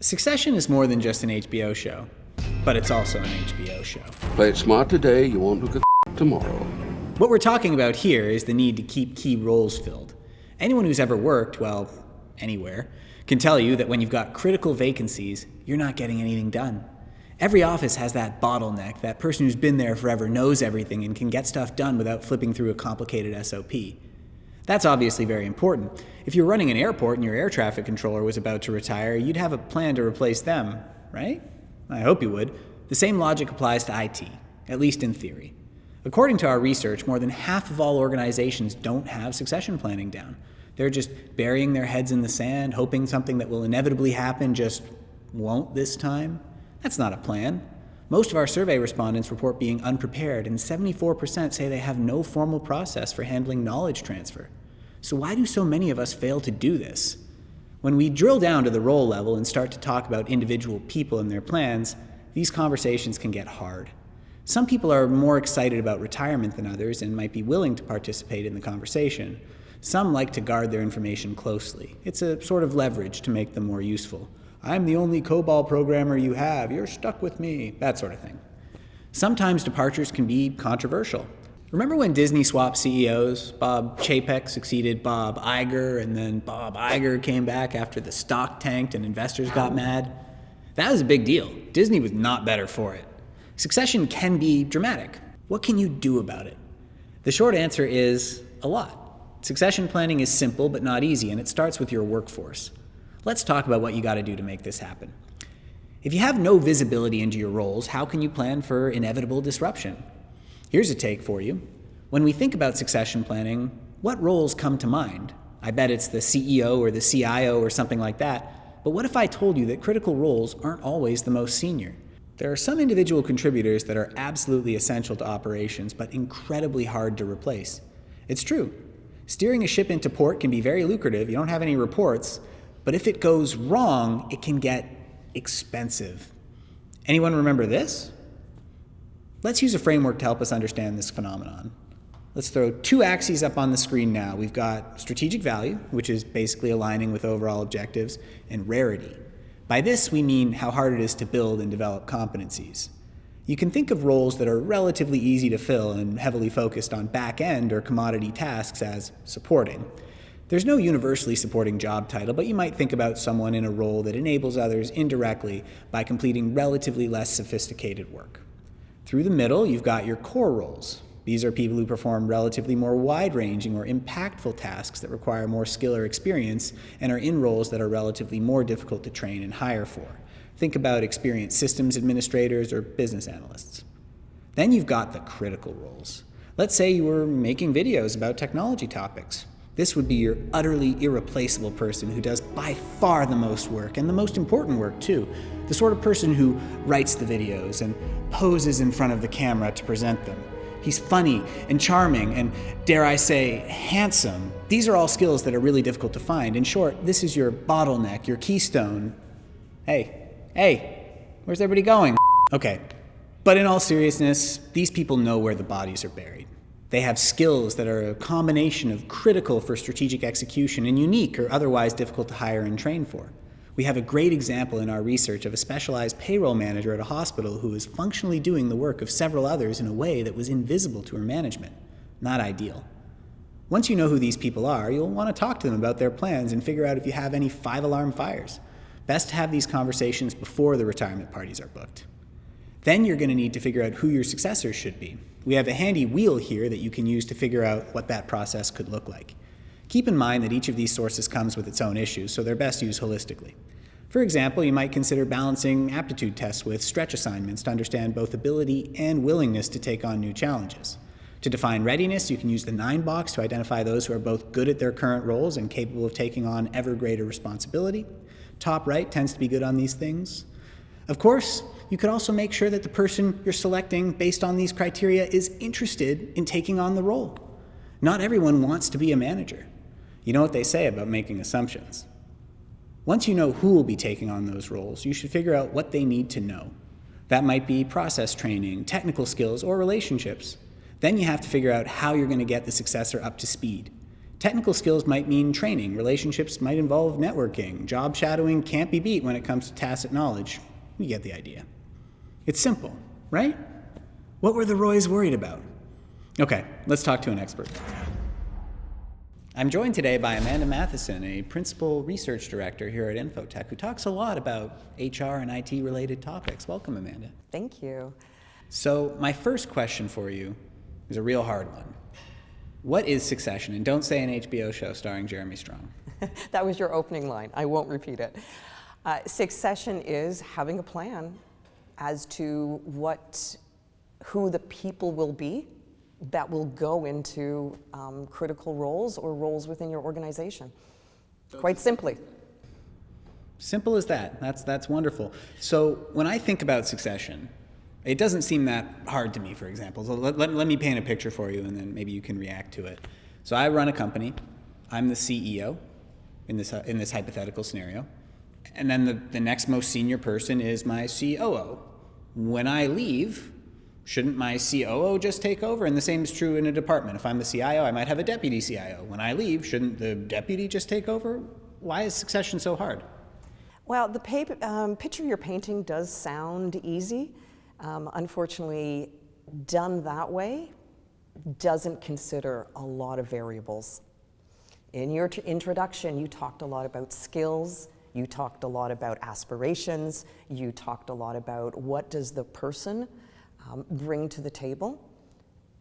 Succession is more than just an HBO show, but it's also an HBO show. Play it smart today, you won't look at tomorrow. What we're talking about here is the need to keep key roles filled. Anyone who's ever worked, well, anywhere, can tell you that when you've got critical vacancies, you're not getting anything done. Every office has that bottleneck, that person who's been there forever knows everything and can get stuff done without flipping through a complicated SOP. That's obviously very important. If you're running an airport and your air traffic controller was about to retire, you'd have a plan to replace them, right? I hope you would. The same logic applies to IT, at least in theory. According to our research, more than half of all organizations don't have succession planning down. They're just burying their heads in the sand, hoping something that will inevitably happen just won't this time. That's not a plan. Most of our survey respondents report being unprepared, and 74% say they have no formal process for handling knowledge transfer. So why do so many of us fail to do this? When we drill down to the role level and start to talk about individual people and their plans, these conversations can get hard. Some people are more excited about retirement than others and might be willing to participate in the conversation. Some like to guard their information closely. It's a sort of leverage to make them more useful. I'm the only COBOL programmer you have, you're stuck with me, that sort of thing. Sometimes departures can be controversial. Remember when Disney swapped CEOs? Bob Chapek succeeded Bob Iger, and then Bob Iger came back after the stock tanked and investors got mad? That was a big deal. Disney was not better for it. Succession can be dramatic. What can you do about it? The short answer is a lot. Succession planning is simple but not easy, and it starts with your workforce. Let's talk about what you got to do to make this happen. If you have no visibility into your roles, how can you plan for inevitable disruption? Here's a take for you. When we think about succession planning, what roles come to mind? I bet it's the CEO or the CIO or something like that. But what if I told you that critical roles aren't always the most senior? There are some individual contributors that are absolutely essential to operations, but incredibly hard to replace. It's true. Steering a ship into port can be very lucrative. You don't have any reports. But if it goes wrong, it can get expensive. Anyone remember this? Let's use a framework to help us understand this phenomenon. Let's throw two axes up on the screen now. We've got strategic value, which is basically aligning with overall objectives, and rarity. By this, we mean how hard it is to build and develop competencies. You can think of roles that are relatively easy to fill and heavily focused on back-end or commodity tasks as supporting. There's no universally supporting job title, but you might think about someone in a role that enables others indirectly by completing relatively less sophisticated work. Through the middle, you've got your core roles. These are people who perform relatively more wide-ranging or impactful tasks that require more skill or experience and are in roles that are relatively more difficult to train and hire for. Think about experienced systems administrators or business analysts. Then you've got the critical roles. Let's say you were making videos about technology topics. This would be your utterly irreplaceable person who does by far the most work, and the most important work too. The sort of person who writes the videos and poses in front of the camera to present them. He's funny and charming and, dare I say, handsome. These are all skills that are really difficult to find. In short, this is your bottleneck, your keystone. Hey, where's everybody going? Okay, but in all seriousness, these people know where the bodies are buried. They have skills that are a combination of critical for strategic execution and unique or otherwise difficult to hire and train for. We have a great example in our research of a specialized payroll manager at a hospital who is functionally doing the work of several others in a way that was invisible to her management. Not ideal. Once you know who these people are, you'll want to talk to them about their plans and figure out if you have any five-alarm fires. Best to have these conversations before the retirement parties are booked. Then you're going to need to figure out who your successors should be. We have a handy wheel here that you can use to figure out what that process could look like. Keep in mind that each of these sources comes with its own issues, so they're best used holistically. For example, you might consider balancing aptitude tests with stretch assignments to understand both ability and willingness to take on new challenges. To define readiness, you can use the 9 box to identify those who are both good at their current roles and capable of taking on ever greater responsibility. Top right tends to be good on these things. Of course, you could also make sure that the person you're selecting based on these criteria is interested in taking on the role. Not everyone wants to be a manager. You know what they say about making assumptions. Once you know who will be taking on those roles, you should figure out what they need to know. That might be process training, technical skills, or relationships. Then you have to figure out how you're going to get the successor up to speed. Technical skills might mean training, relationships might involve networking, job shadowing can't be beat when it comes to tacit knowledge. You get the idea. It's simple, right? What were the Roys worried about? Okay, let's talk to an expert. I'm joined today by Amanda Matheson, a principal research director here at Infotech, who talks a lot about HR and IT related topics. Welcome, Amanda. Thank you. So my first question for you is a real hard one. What is Succession? And don't say an HBO show starring Jeremy Strong. That was your opening line. I won't repeat it. Succession is having a plan as to who the people will be that will go into critical roles or roles within your organization. Quite simply. Simple as that. That's wonderful. So when I think about Succession, it doesn't seem that hard to me, for example. So let me paint a picture for you, and then maybe you can react to it. So I run a company. I'm the CEO in this hypothetical scenario. And then the next most senior person is my COO. When I leave, shouldn't my COO just take over? And the same is true in a department. If I'm the CIO, I might have a deputy CIO. When I leave, shouldn't the deputy just take over? Why is succession so hard? Well, the picture you're painting does sound easy. Unfortunately, done that way doesn't consider a lot of variables. In your introduction, you talked a lot about skills, you talked a lot about aspirations, you talked a lot about what does the person bring to the table.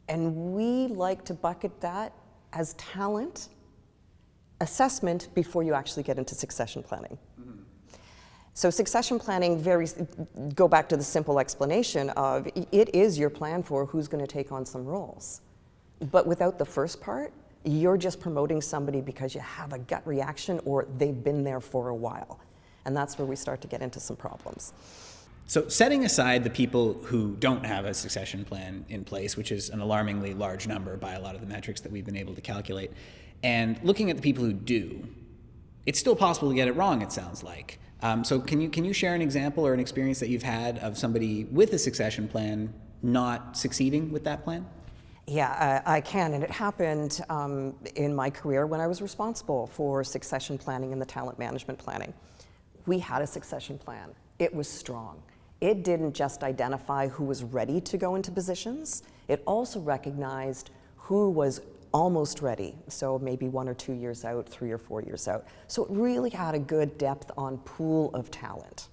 And we like to bucket that as talent assessment before you actually get into succession planning. So succession planning, go back to the simple explanation of it is your plan for who's going to take on some roles. But without the first part, you're just promoting somebody because you have a gut reaction or they've been there for a while. And that's where we start to get into some problems. So setting aside the people who don't have a succession plan in place, which is an alarmingly large number by a lot of the metrics that we've been able to calculate, and looking at the people who do, it's still possible to get it wrong, it sounds like. So can you share an example or an experience that you've had of somebody with a succession plan not succeeding with that plan? Yeah, I can, and it happened in my career when I was responsible for succession planning and the talent management planning. We had a succession plan. It was strong. It didn't just identify who was ready to go into positions, it also recognized who was almost ready, so maybe 1 or 2 years out, 3 or 4 years out. So it really had a good depth on pool of talent.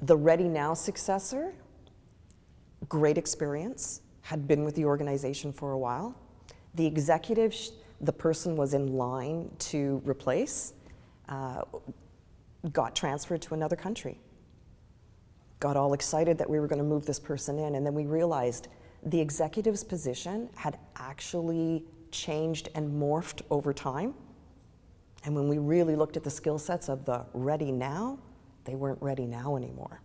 The Ready Now successor, great experience, had been with the organization for a while. The executive, the person was in line to replace, got transferred to another country. Got all excited that we were going to move this person in, and then we realized the executive's position had actually changed and morphed over time. And when we really looked at the skill sets of the Ready Now, they weren't ready now anymore.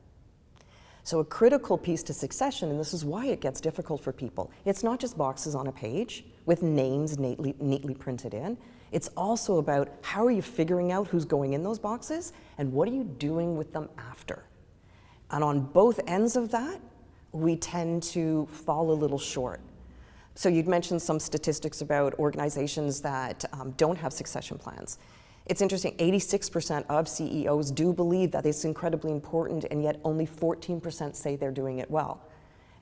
So a critical piece to succession, and this is why it gets difficult for people, it's not just boxes on a page with names neatly printed in. It's also about how are you figuring out who's going in those boxes and what are you doing with them after. And on both ends of that, we tend to fall a little short. So you'd mentioned some statistics about organizations that don't have succession plans. It's interesting, 86% of CEOs do believe that it's incredibly important, and yet only 14% say they're doing it well.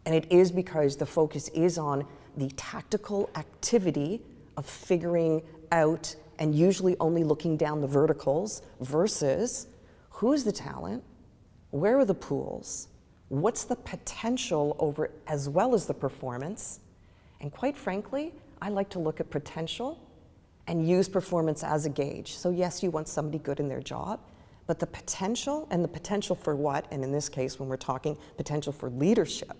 And it is because the focus is on the tactical activity of figuring out and usually only looking down the verticals versus who's the talent, where are the pools, what's the potential over as well as the performance. And quite frankly, I like to look at potential and use performance as a gauge. So yes, you want somebody good in their job, but the potential, and the potential for what, and in this case when we're talking potential for leadership,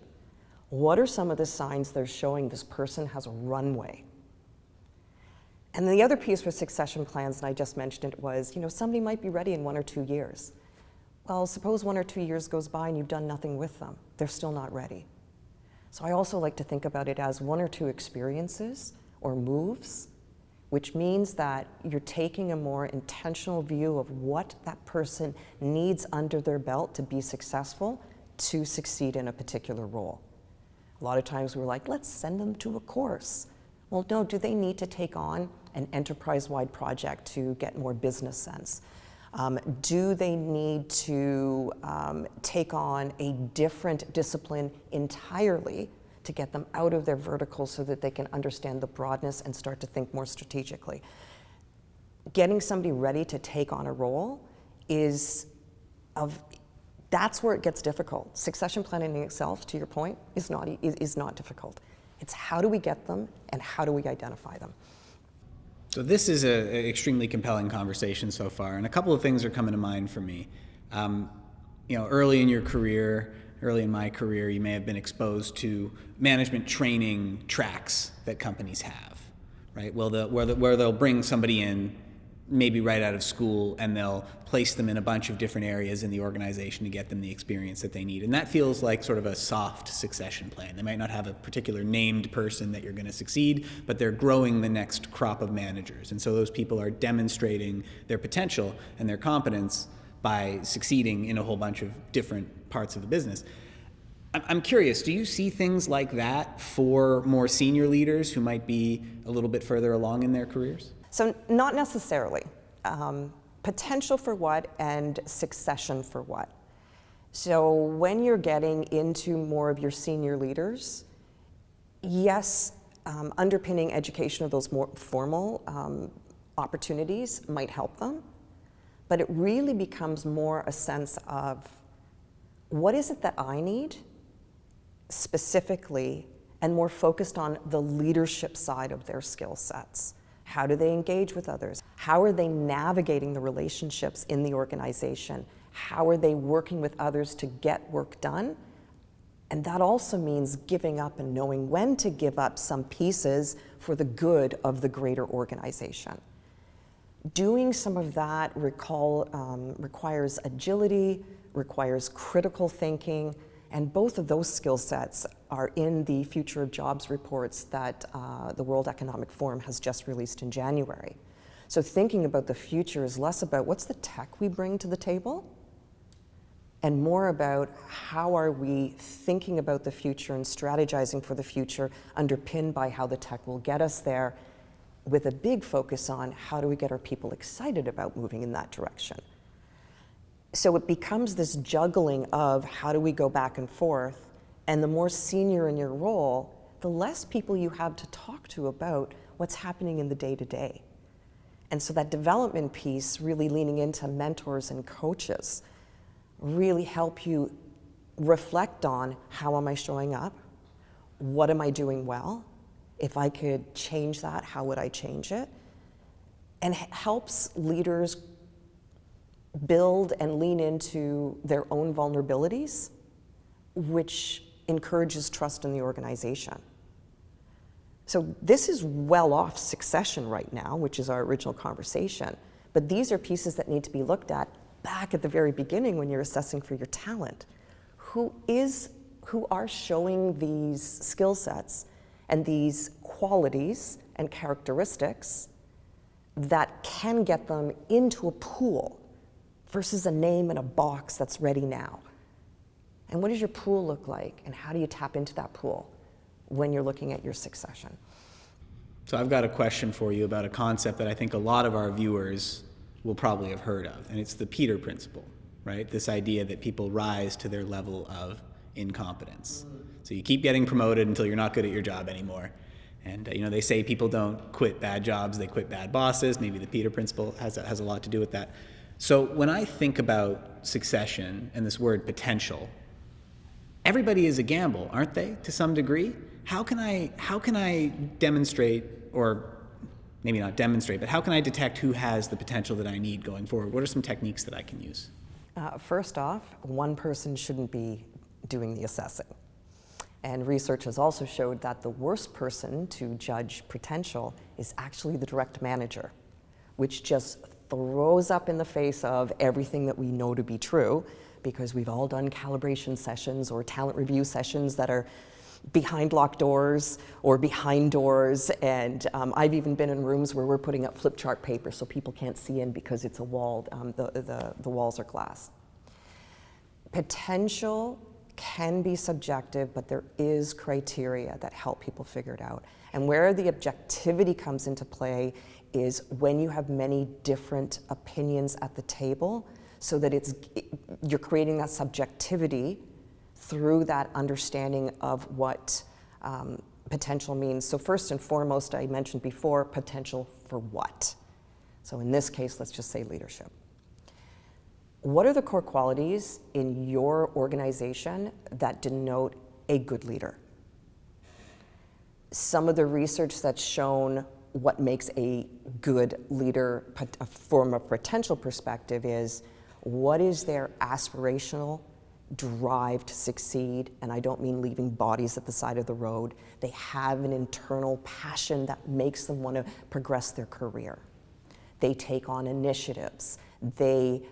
what are some of the signs they're showing this person has a runway? And the other piece with succession plans, and I just mentioned it, was, somebody might be ready in 1 or 2 years. Well, suppose 1 or 2 years goes by and you've done nothing with them. They're still not ready. So I also like to think about it as 1 or 2 experiences or moves, which means that you're taking a more intentional view of what that person needs under their belt to be successful to succeed in a particular role. A lot of times we're like, let's send them to a course. Well, no, do they need to take on an enterprise-wide project to get more business sense? Do they need to take on a different discipline entirely to get them out of their vertical so that they can understand the broadness and start to think more strategically? Getting somebody ready to take on a role that's where it gets difficult. Succession planning in itself, to your point, is not difficult. It's how do we get them and how do we identify them? So this is an extremely compelling conversation so far, and a couple of things are coming to mind for me. Early in your career, early in my career, you may have been exposed to management training tracks that companies have, right? Well, where they'll bring somebody in, maybe right out of school, and they'll place them in a bunch of different areas in the organization to get them the experience that they need. And that feels like sort of a soft succession plan. They might not have a particular named person that you're going to succeed, but they're growing the next crop of managers. And so those people are demonstrating their potential and their competence by succeeding in a whole bunch of different parts of the business. I'm curious, do you see things like that for more senior leaders who might be a little bit further along in their careers? So not necessarily. Potential for what and succession for what. So when you're getting into more of your senior leaders, yes, underpinning education of those more formal opportunities might help them, but it really becomes more a sense of what is it that I need specifically, and more focused on the leadership side of their skill sets. How do they engage with others? How are they navigating the relationships in the organization? How are they working with others to get work done? And that also means giving up and knowing when to give up some pieces for the good of the greater organization. Doing some of that requires agility, requires critical thinking, and both of those skill sets are in the Future of Jobs reports that the World Economic Forum has just released in January. So thinking about the future is less about what's the tech we bring to the table, and more about how are we thinking about the future and strategizing for the future, underpinned by how the tech will get us there, with a big focus on how do we get our people excited about moving in that direction. So it becomes this juggling of how do we go back and forth, and the more senior in your role, the less people you have to talk to about what's happening in the day-to-day. And so that development piece, really leaning into mentors and coaches, really help you reflect on how am I showing up, what am I doing well, if I could change that, how would I change it, and helps leaders build and lean into their own vulnerabilities, which encourages trust in the organization. So this is well off succession right now, which is our original conversation, but these are pieces that need to be looked at back at the very beginning when you're assessing for your talent. Who are showing these skill sets and these qualities and characteristics that can get them into a pool versus a name in a box that's ready now. And what does your pool look like, and how do you tap into that pool when you're looking at your succession? So I've got a question for you about a concept that I think a lot of our viewers will probably have heard of, and it's the Peter Principle, right? This idea that people rise to their level of incompetence. So you keep getting promoted until you're not good at your job anymore. And they say people don't quit bad jobs, they quit bad bosses. Maybe the Peter Principle has a lot to do with that. So when I think about succession and this word potential, everybody is a gamble, aren't they, to some degree? How can I demonstrate, or maybe not demonstrate, but how can I detect who has the potential that I need going forward? What are some techniques that I can use? First off, one person shouldn't be doing the assessing. And research has also showed that the worst person to judge potential is actually the direct manager, which just throws up in the face of everything that we know to be true, because we've all done calibration sessions or talent review sessions that are behind locked doors or behind doors, and I've even been in rooms where we're putting up flip chart paper so people can't see in because it's a wall, the walls are glass. Potential can be subjective, but there is criteria that help people figure it out. And where the objectivity comes into play is when you have many different opinions at the table, so that you're creating that subjectivity through that understanding of what potential means. So first and foremost, I mentioned before, potential for what? So in this case, let's just say leadership. What are the core qualities in your organization that denote a good leader? Some of the research that's shown what makes a good leader from a potential perspective is, what is their aspirational drive to succeed? And I don't mean leaving bodies at the side of the road. They have an internal passion that makes them want to progress their career. They take on initiatives. They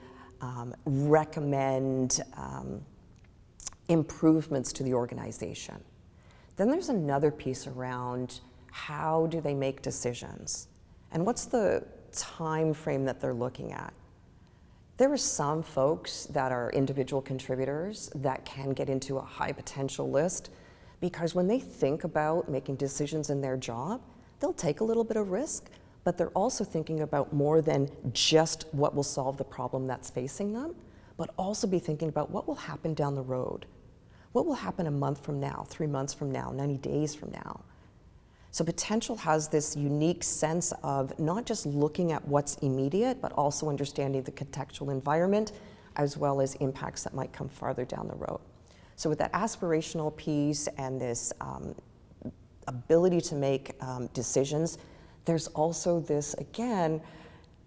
recommend improvements to the organization. Then there's another piece around, how do they make decisions? And what's the time frame that they're looking at? There are some folks that are individual contributors that can get into a high potential list, because when they think about making decisions in their job, they'll take a little bit of risk, but they're also thinking about more than just what will solve the problem that's facing them, but also be thinking about what will happen down the road. What will happen a month from now, 3 months from now, 90 days from now? So potential has this unique sense of not just looking at what's immediate, but also understanding the contextual environment, as well as impacts that might come farther down the road. So with that aspirational piece and this ability to make decisions, there's also this, again,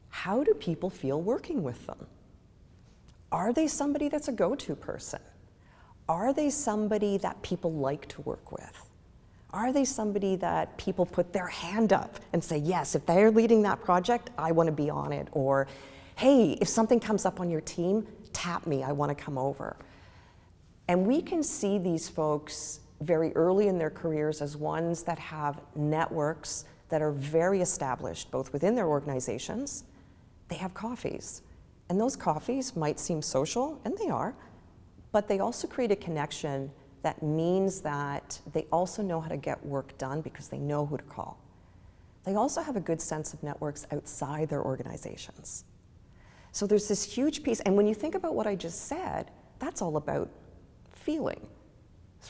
how do people feel working with them? Are they somebody that's a go-to person? Are they somebody that people like to work with? Are they somebody that people put their hand up and say, yes, if they're leading that project, I want to be on it? Or, hey, if something comes up on your team, tap me, I want to come over. And we can see these folks very early in their careers as ones that have networks that are very established, both within their organizations. They have coffees. And those coffees might seem social, and they are, but they also create a connection that means that they also know how to get work done because they know who to call. They also have a good sense of networks outside their organizations. So there's this huge piece, and when you think about what I just said, that's all about feeling,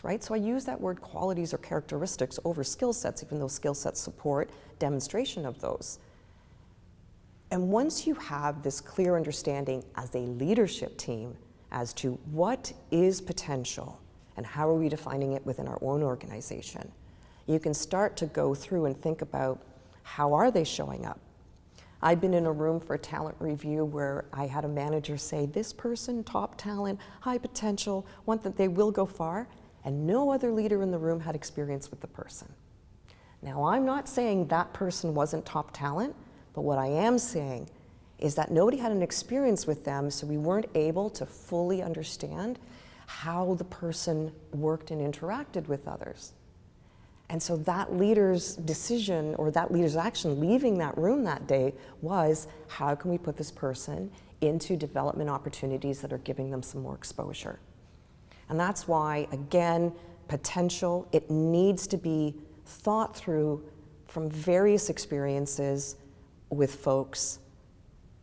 right? So I use that word qualities or characteristics over skill sets, even though skill sets support demonstration of those. And once you have this clear understanding as a leadership team as to what is potential and how are we defining it within our own organization, you can start to go through and think about, how are they showing up? I've been in a room for a talent review where I had a manager say, this person, top talent, high potential, want that they will go far, and no other leader in the room had experience with the person. Now, I'm not saying that person wasn't top talent, but what I am saying is that nobody had an experience with them, so we weren't able to fully understand how the person worked and interacted with others. And so that leader's decision, or that leader's action leaving that room that day, was, how can we put this person into development opportunities that are giving them some more exposure? And that's why, again, potential, it needs to be thought through from various experiences with folks,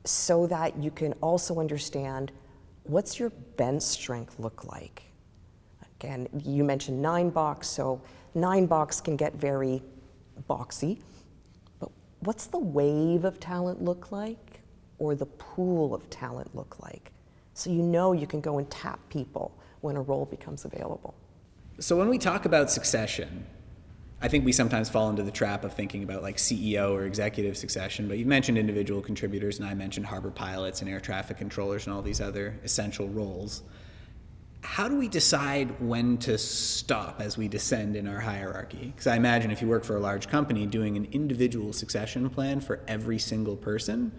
so that you can also understand, what's your bench strength look like? Again, you mentioned 9-box, so 9-box can get very boxy, but what's the wave of talent look like, or the pool of talent look like? So you know you can go and tap people when a role becomes available. So when we talk about succession, I think we sometimes fall into the trap of thinking about like CEO or executive succession, but you mentioned individual contributors, and I mentioned harbor pilots and air traffic controllers and all these other essential roles. How do we decide when to stop as we descend in our hierarchy? Because I imagine if you work for a large company, doing an individual succession plan for every single person,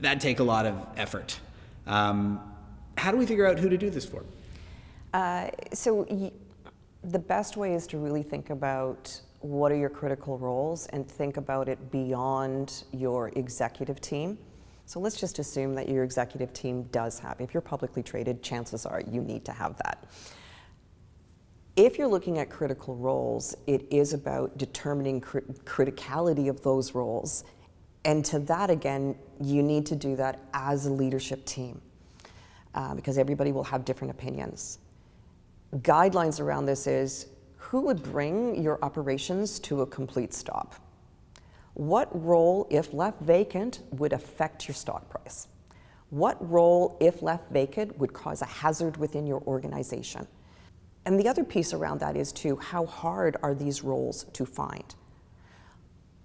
that'd take a lot of effort. How do we figure out who to do this for? The best way is to really think about what are your critical roles and think about it beyond your executive team. So let's just assume that your executive team does have, if you're publicly traded, chances are you need to have that. If you're looking at critical roles, it is about determining criticality of those roles. And to that, again, you need to do that as a leadership team because everybody will have different opinions. Guidelines around this is who would bring your operations to a complete stop? What role, if left vacant, would affect your stock price? What role, if left vacant, would cause a hazard within your organization? And the other piece around that is too, how hard are these roles to find?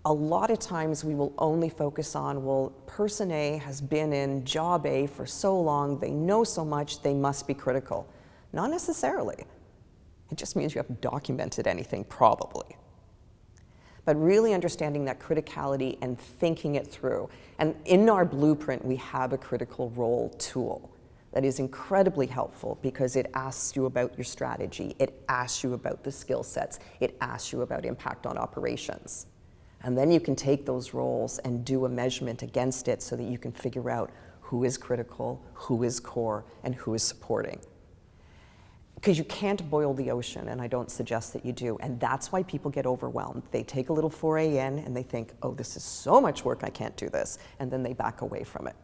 A lot of times we will only focus on, well, person A has been in job A for so long, they know so much, they must be critical. Not necessarily. It just means you haven't documented anything, probably. But really understanding that criticality and thinking it through. And in our blueprint, we have a critical role tool that is incredibly helpful because it asks you about your strategy, it asks you about the skill sets, it asks you about impact on operations. And then you can take those roles and do a measurement against it so that you can figure out who is critical, who is core, and who is supporting. Because you can't boil the ocean, and I don't suggest that you do, and that's why people get overwhelmed. They take a little foray in and they think, oh, this is so much work, I can't do this, and then they back away from it.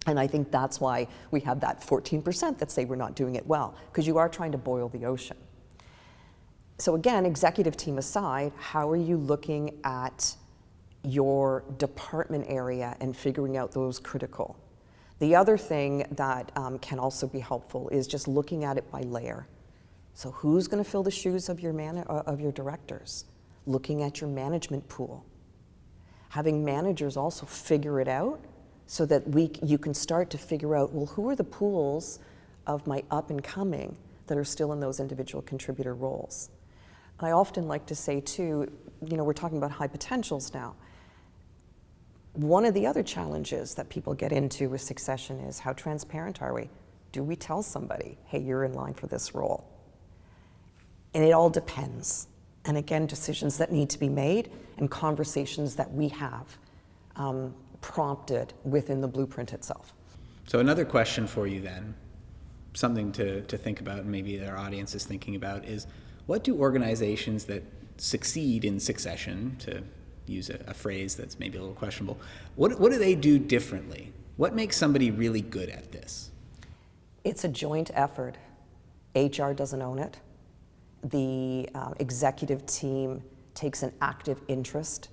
And I think that's why we have that 14% that say we're not doing it well, because you are trying to boil the ocean. So again, executive team aside, how are you looking at your department area and figuring out those critical? The other thing that can also be helpful is just looking at it by layer. So who's going to fill the shoes of your directors? Looking at your management pool. Having managers also figure it out so that you can start to figure out, well, who are the pools of my up and coming that are still in those individual contributor roles? I often like to say too, we're talking about high potentials now. One of the other challenges that people get into with succession is how transparent are we? Do we tell somebody, hey, you're in line for this role? And it all depends. And again, decisions that need to be made and conversations that we have prompted within the blueprint itself. So another question for you then, something to think about and maybe our audience is thinking about is, what do organizations that succeed in succession, to use a phrase that's maybe a little questionable, what do they do differently? What makes somebody really good at this? It's a joint effort. HR doesn't own it. The executive team takes an active interest,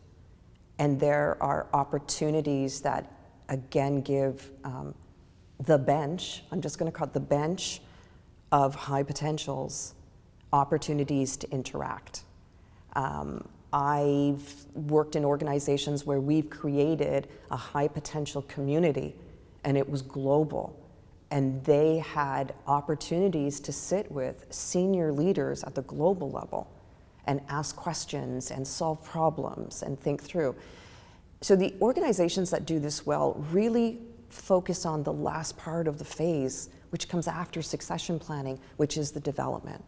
and there are opportunities that, again, give the bench, I'm just going to call it the bench of high potentials, opportunities to interact. I've worked in organizations where we've created a high potential community, and it was global. And they had opportunities to sit with senior leaders at the global level and ask questions and solve problems and think through. So the organizations that do this well really focus on the last part of the phase, which comes after succession planning, which is the development.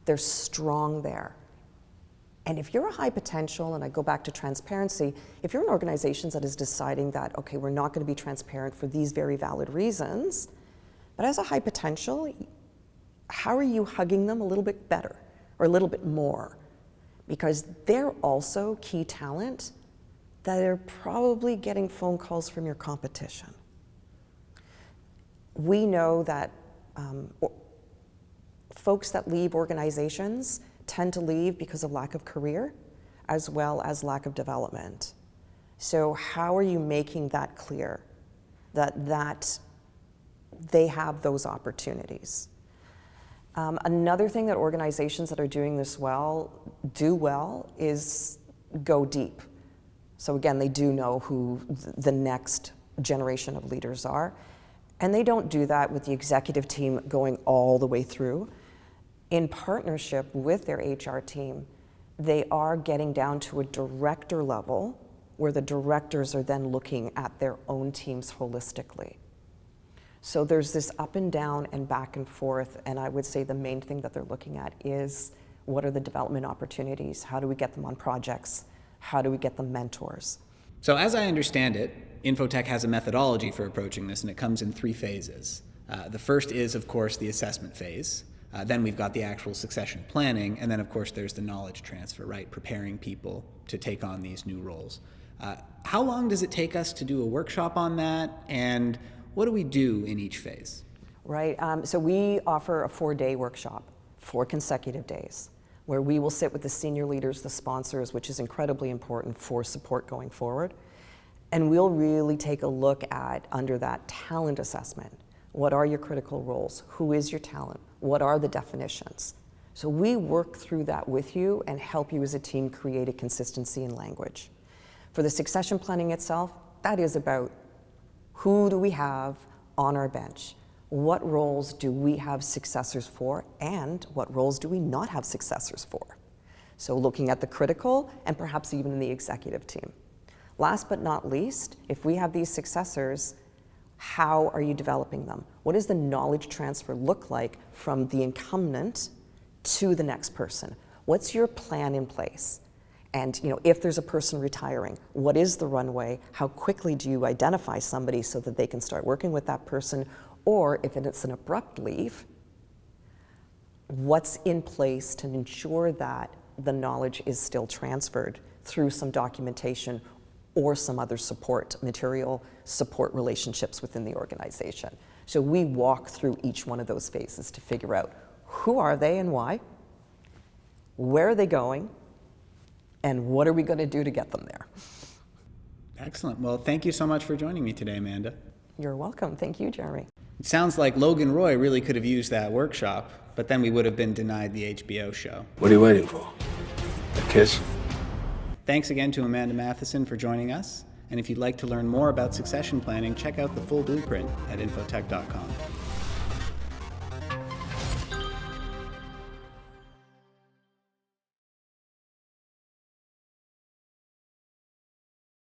They're strong there. And if you're a high potential, and I go back to transparency, if you're an organization that is deciding that, okay, we're not going to be transparent for these very valid reasons, but as a high potential, how are you hugging them a little bit better or a little bit more? Because they're also key talent that are probably getting phone calls from your competition. We know that folks that leave organizations tend to leave because of lack of career as well as lack of development. So how are you making that clear, that they have those opportunities? Another thing that organizations that are doing this well do well is go deep. So again, they do know who the next generation of leaders are, and they don't do that with the executive team going all the way through. In partnership with their HR team, they are getting down to a director level where the directors are then looking at their own teams holistically. So there's this up and down and back and forth, and I would say the main thing that they're looking at is what are the development opportunities? How do we get them on projects? How do we get them mentors? So as I understand it, Infotech has a methodology for approaching this, and it comes in 3 phases. The first is, of course, the assessment phase, Then we've got the actual succession planning, and then of course there's the knowledge transfer, right? Preparing people to take on these new roles. How long does it take us to do a workshop on that, and what do we do in each phase? Right, so we offer a 4-day workshop, 4 consecutive days, where we will sit with the senior leaders, the sponsors, which is incredibly important for support going forward. And we'll really take a look at, under that talent assessment, what are your critical roles? Who is your talent? What are the definitions? So we work through that with you and help you as a team create a consistency in language. For the succession planning itself, that is about who do we have on our bench? What roles do we have successors for, and what roles do we not have successors for? So looking at the critical and perhaps even in the executive team. Last but not least, if we have these successors, how are you developing them? What does the knowledge transfer look like from the incumbent to the next person? What's your plan in place? And if there's a person retiring, what is the runway? How quickly do you identify somebody so that they can start working with that person? Or if it's an abrupt leave, what's in place to ensure that the knowledge is still transferred through some documentation or some other support material, support relationships within the organization. So we walk through each one of those phases to figure out who are they and why, where are they going, and what are we going to do to get them there. Excellent. Well, thank you so much for joining me today, Amanda. You're welcome. Thank you, Jeremy. It sounds like Logan Roy really could have used that workshop, but then we would have been denied the HBO show. What are you waiting for? A kiss? Thanks again to Amanda Matheson for joining us. And if you'd like to learn more about succession planning, check out the full blueprint at infotech.com.